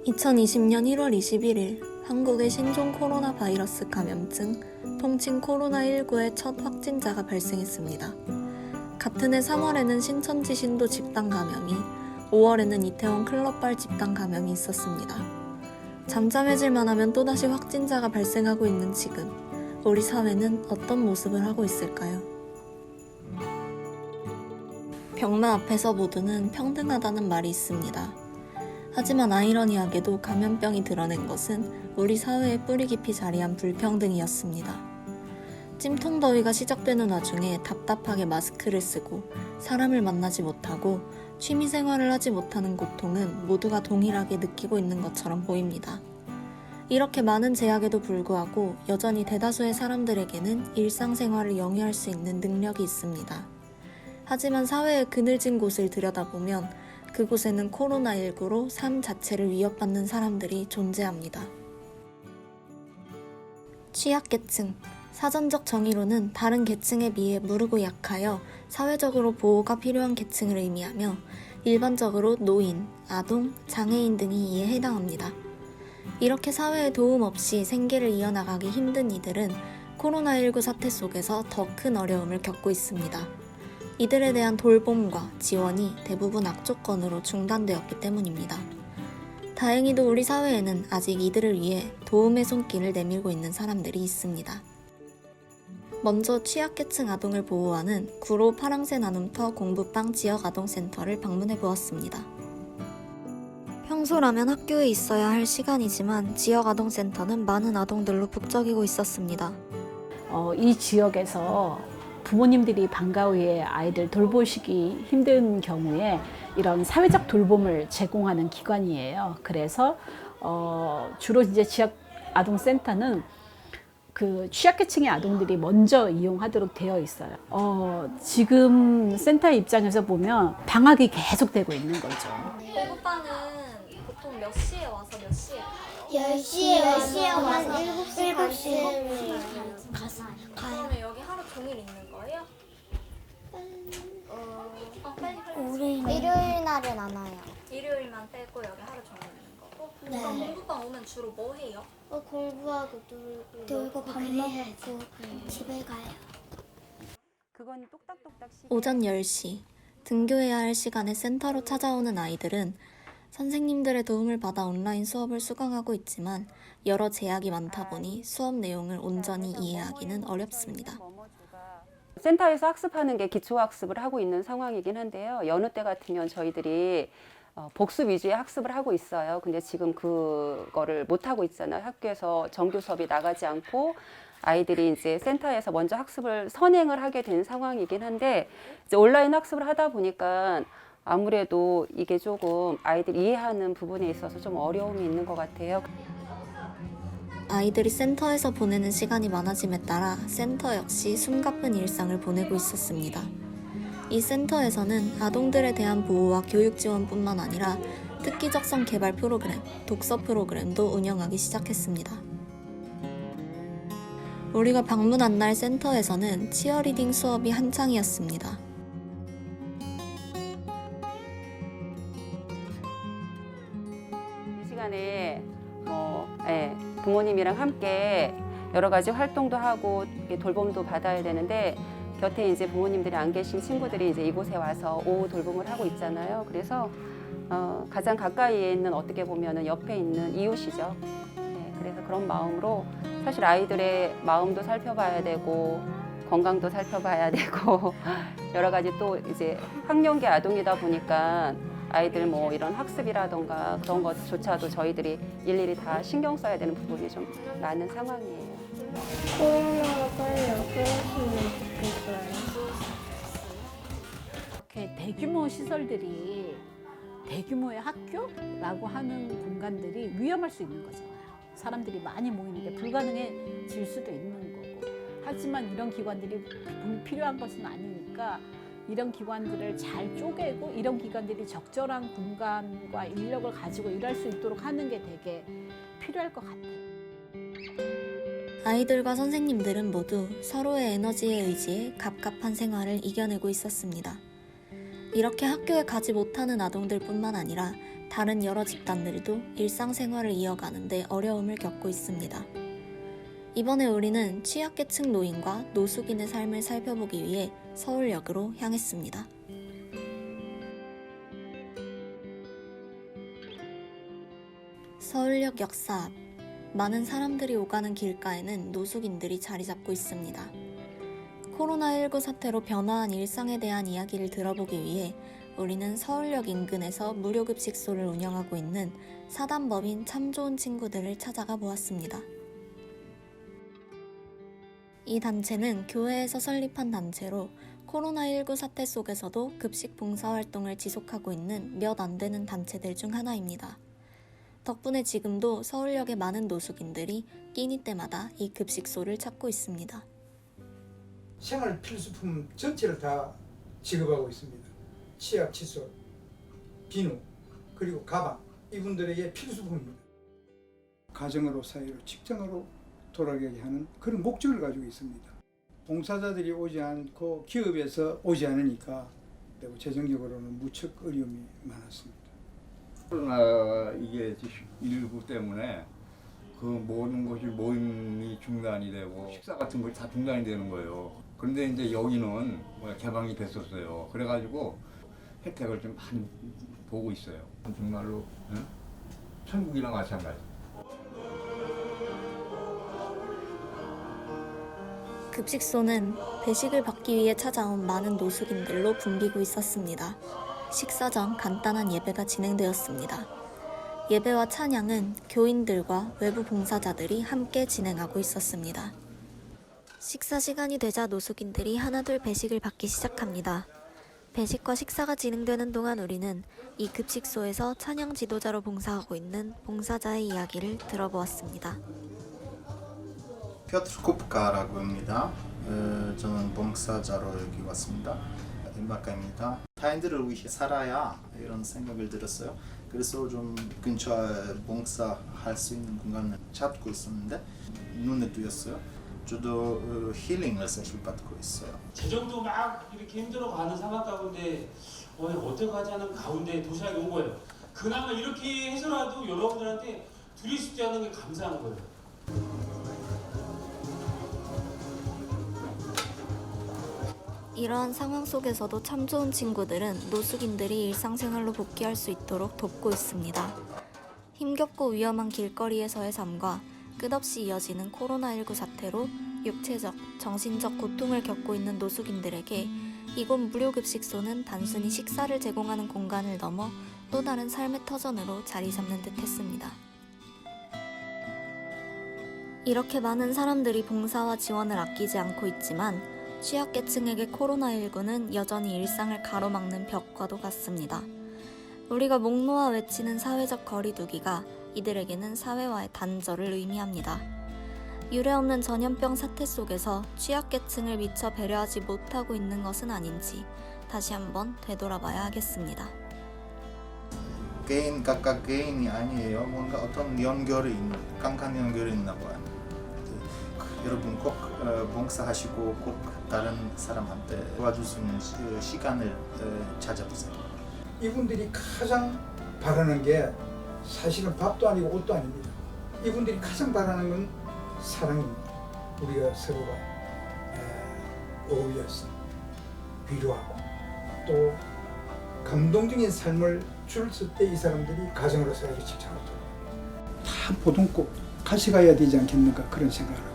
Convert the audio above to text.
2020년 1월 21일 한국의 신종 코로나 바이러스 감염증 통칭 코로나19의 첫 확진자가 발생했습니다. 같은 해 3월에는 신천지 신도 집단 감염이, 5월에는 이태원 클럽발 집단 감염이 있었습니다. 잠잠해질만 하면 또다시 확진자가 발생하고 있는 지금, 우리 사회는 어떤 모습을 하고 있을까요? 병마 앞에서 모두는 평등하다는 말이 있습니다. 하지만 아이러니하게도 감염병이 드러낸 것은 우리 사회의 뿌리 깊이 자리한 불평등이었습니다. 찜통더위가 시작되는 와중에 답답하게 마스크를 쓰고 사람을 만나지 못하고 취미생활을 하지 못하는 고통은 모두가 동일하게 느끼고 있는 것처럼 보입니다. 이렇게 많은 제약에도 불구하고 여전히 대다수의 사람들에게는 일상생활을 영위할 수 있는 능력이 있습니다. 하지만 사회의 그늘진 곳을 들여다보면 그곳에는 코로나19로 삶 자체를 위협받는 사람들이 존재합니다. 취약계층, 사전적 정의로는 다른 계층에 비해 무르고 약하여 사회적으로 보호가 필요한 계층을 의미하며 일반적으로 노인, 아동, 장애인 등이 이에 해당합니다. 이렇게 사회의 도움 없이 생계를 이어나가기 힘든 이들은 코로나19 사태 속에서 더 큰 어려움을 겪고 있습니다. 이들에 대한 돌봄과 지원이 대부분 악조건으로 중단되었기 때문입니다. 다행히도 우리 사회에는 아직 이들을 위해 도움의 손길을 내밀고 있는 사람들이 있습니다. 먼저 취약계층 아동을 보호하는 구로 파랑새 나눔터 공부방 지역아동센터를 방문해 보았습니다. 평소라면 학교에 있어야 할 시간이지만 지역아동센터는 많은 아동들로 북적이고 있었습니다. 이 지역에서 부모님들이 방과 후에 아이들 돌보시기 힘든 경우에 이런 사회적 돌봄을 제공하는 기관이에요. 그래서 주로 이제 지역 아동센터는 그 취약계층의 아동들이 먼저 이용하도록 되어 있어요. 지금 센터 입장에서 보면 방학이 계속되고 있는 거죠. 공부방은 보통 몇 시에 와서 몇 시에 가요? 10시에 와서 7시에 가서 가요. 그러면 여기 하루 종일 있는 거예요? 일요일 날은 안 와요. 일요일만 빼고 여기 하루 종일 있는 거고? 네. 그럼 공부방 오면 주로 뭐 해요? 공부하고 놀고 밥 먹고 집에 가요. 그건 똑딱똑딱 오전 10시, 등교해야 할 시간에 센터로 찾아오는 아이들은 선생님들의 도움을 받아 온라인 수업을 수강하고 있지만 여러 제약이 많다 보니 수업 내용을 온전히 이해하기는 어렵습니다. 센터에서 학습하는 게 기초학습을 하고 있는 상황이긴 한데요. 여느 때 같으면 저희들이 복습 위주의 학습을 하고 있어요. 근데 지금 그거를 못하고 있잖아요. 학교에서 정규 수업이 나가지 않고 아이들이 이제 센터에서 먼저 학습을 선행을 하게 된 상황이긴 한데 이제 온라인 학습을 하다 보니까 아무래도 이게 조금 아이들이 이해하는 부분에 있어서 좀 어려움이 있는 것 같아요. 아이들이 센터에서 보내는 시간이 많아짐에 따라 센터 역시 숨가쁜 일상을 보내고 있었습니다. 이 센터에서는 아동들에 대한 보호와 교육 지원뿐만 아니라 특기적성 개발 프로그램, 독서 프로그램도 운영하기 시작했습니다. 우리가 방문한 날 센터에서는 치어리딩 수업이 한창이었습니다. 이 시간에 부모님이랑 함께 여러 가지 활동도 하고 돌봄도 받아야 되는데 곁에 이제 부모님들이 안 계신 친구들이 이제 이곳에 와서 오후 돌봄을 하고 있잖아요. 그래서 가장 가까이에 있는 어떻게 보면은 옆에 있는 이웃이죠. 그래서 그런 마음으로 사실 아이들의 마음도 살펴봐야 되고 건강도 살펴봐야 되고 여러 가지 또 이제 학령기 아동이다 보니까 아이들 뭐 이런 학습이라던가 그런 것조차도 저희들이 일일이 다 신경 써야 되는 부분이 좀 많은 상황이에요. 코로나가 빨리 없어졌으면 좋겠어요. 이렇게 대규모 시설들이 대규모의 학교라고 하는 공간들이 위험할 수 있는 거잖아요. 사람들이 많이 모이는데 불가능해질 수도 있는 거고. 하지만 이런 기관들이 필요한 것은 아니니까 이런 기관들을 잘 쪼개고 이런 기관들이 적절한 공간과 인력을 가지고 일할 수 있도록 하는 게 되게 필요할 것 같아요. 아이들과 선생님들은 모두 서로의 에너지에 의지해 갑갑한 생활을 이겨내고 있었습니다. 이렇게 학교에 가지 못하는 아동들뿐만 아니라 다른 여러 집단들도 일상생활을 이어가는데 어려움을 겪고 있습니다. 이번에 우리는 취약계층 노인과 노숙인의 삶을 살펴보기 위해 서울역으로 향했습니다. 서울역 역사 앞, 많은 사람들이 오가는 길가에는 노숙인들이 자리 잡고 있습니다. 코로나19 사태로 변화한 일상에 대한 이야기를 들어보기 위해 우리는 서울역 인근에서 무료급식소를 운영하고 있는 사단법인 참 좋은 친구들을 찾아가 보았습니다. 이 단체는 교회에서 설립한 단체로 코로나19 사태 속에서도 급식 봉사활동을 지속하고 있는 몇 안 되는 단체들 중 하나입니다. 덕분에 지금도 서울역의 많은 노숙인들이 끼니 때마다 이 급식소를 찾고 있습니다. 생활 필수품 전체를 다 지급하고 있습니다. 치약, 칫솔, 비누, 그리고 가방, 이분들에게 필수품입니다. 가정으로, 사회로, 직장으로 돌아가게 하는 그런 목적을 가지고 있습니다. 봉사자들이 오지 않고 기업에서 오지 않으니까 그리고 재정적으로는 무척 어려움이 많았습니다. 코로나 이게 19 때문에 그 모든 것이 모임이 중단이 되고 식사 같은 것이 다 중단이 되는 거예요. 그런데 이제 여기는 개방이 됐었어요. 그래가지고 혜택을 좀 많이 보고 있어요. 정말로 응? 천국이랑 마찬가지. 급식소는 배식을 받기 위해 찾아온 많은 노숙인들로 붐비고 있었습니다. 식사 전 간단한 예배가 진행되었습니다. 예배와 찬양은 교인들과 외부 봉사자들이 함께 진행하고 있었습니다. 식사 시간이 되자 노숙인들이 하나둘 배식을 받기 시작합니다. 배식과 식사가 진행되는 동안 우리는 이 급식소에서 찬양 지도자로 봉사하고 있는 봉사자의 이야기를 들어보았습니다. 피어트르 쿠프카라고 합니다. 저는 봉사자로 여기 왔습니다. 임박가입니다. 타인들을 위해 살아야 이런 생각을 들었어요. 그래서 좀 근처에 봉사할 수 있는 공간을 찾고 있었는데 눈에 띄었어요. 저도 힐링 레슨을 받고 있어요. 재정도 막 이렇게 힘들어가는 상황 가운데 어떡하지 하는 가운데 도시락이 온 거예요. 그나마 이렇게 해서라도 여러분들한테 드릴 수 있다는 게 감사한 거예요. 이러한 상황 속에서도 참 좋은 친구들은 노숙인들이 일상생활로 복귀할 수 있도록 돕고 있습니다. 힘겹고 위험한 길거리에서의 삶과 끝없이 이어지는 코로나19 사태로 육체적, 정신적 고통을 겪고 있는 노숙인들에게 이곳 무료급식소는 단순히 식사를 제공하는 공간을 넘어 또 다른 삶의 터전으로 자리 잡는 듯 했습니다. 이렇게 많은 사람들이 봉사와 지원을 아끼지 않고 있지만 취약계층에게 코로나19는 여전히 일상을 가로막는 벽과도 같습니다. 우리가 목 놓아 외치는 사회적 거리두기가 이들에게는 사회와의 단절을 의미합니다. 유례없는 전염병 사태 속에서 취약계층을 미처 배려하지 못하고 있는 것은 아닌지 다시 한번 되돌아봐야 하겠습니다. 개인 각각 개인이 아니에요. 뭔가 어떤 연결이 강한 연결이 있나 봐요. 여러분 꼭 봉사하시고 꼭 다른 사람한테 도와줄 수 있는 시간을 찾아보세요. 이분들이 가장 바라는 게 사실은 밥도 아니고 옷도 아닙니다. 이분들이 가장 바라는 건 사랑입니다. 우리가 서로가 어울려서 위로하고 또 감동적인 삶을 줬을 때 이 사람들이 가정으로서 이렇게 집착을 돌아갑니다. 다 보동꼭 같이 가야 되지 않겠는가 그런 생각을 합니다.